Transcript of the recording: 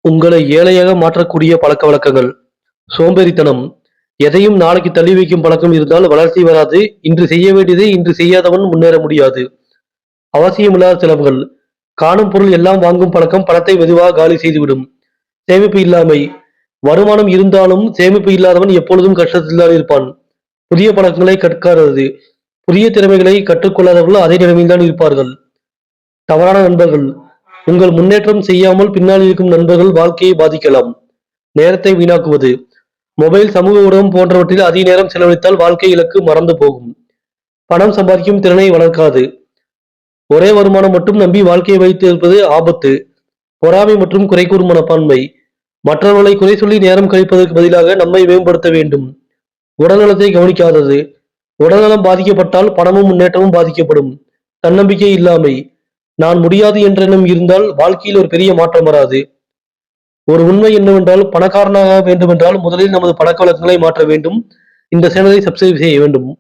உங்களை ஏழையாக மாற்றக்கூடிய பழக்கவழக்கங்கள். சோம்பேறித்தனம். எதையும் நாளைக்கு தள்ளி வைக்கும் பழக்கம் இருந்தால் வளர்ச்சி வராது. இன்று செய்ய வேண்டியதை இன்று செய்யாதவன் முன்னேற முடியாது. அவசியமில்லாத செலவுகள். காணும் பொருள் எல்லாம் வாங்கும் பழக்கம் பணத்தை மெதுவாக காலி செய்துவிடும். சேமிப்பு இல்லாமை. வருமானம் இருந்தாலும் சேமிப்பு இல்லாதவன் எப்பொழுதும் கஷ்டத்தில்தான் இருப்பான். புதிய பழக்கங்களை கற்காதது. புதிய திறமைகளை கற்றுக்கொள்ளாதவர்கள் அதே நிலைமையில்தான் இருப்பார்கள். தவறான நண்பர்கள். உங்கள் முன்னேற்றம் செய்யாமல் பின்னால் இருக்கும் நண்பர்கள் வாழ்க்கையை பாதிக்கலாம். நேரத்தை வீணாக்குவது. மொபைல், சமூக ஊடகம் போன்றவற்றில் அதிக நேரம் செலவழித்தால் வாழ்க்கை இலக்கு மறந்து போகும். பணம் சம்பாதிக்கும் திறனை வளர்க்காது. ஒரே வருமானம் மட்டும் நம்பி வாழ்க்கையை வைத்து இருப்பது ஆபத்து. பொறாமை மற்றும் குறை கூறும் மனப்பான்மை. மற்றவர்களை குறை சொல்லி நேரம் கழிப்பதற்கு பதிலாக நம்மை மேம்படுத்த வேண்டும். உடல்நலத்தை கவனிக்காதது. உடல்நலம் பாதிக்கப்பட்டால் பணமும் முன்னேற்றமும் பாதிக்கப்படும். தன்னம்பிக்கை இல்லாமை. நான் முடியாது என்ற எண்ணம் இருந்தால் வாழ்க்கையில் ஒரு பெரிய மாற்றம் வராது. ஒரு உண்மை என்னவென்றால், பணக்காரனாக வேண்டுமென்றால் முதலில் நமது பழக்கவழக்கங்களை மாற்ற வேண்டும். இந்த சேனலை சப்ஸ்கிரைப் செய்ய வேண்டும்.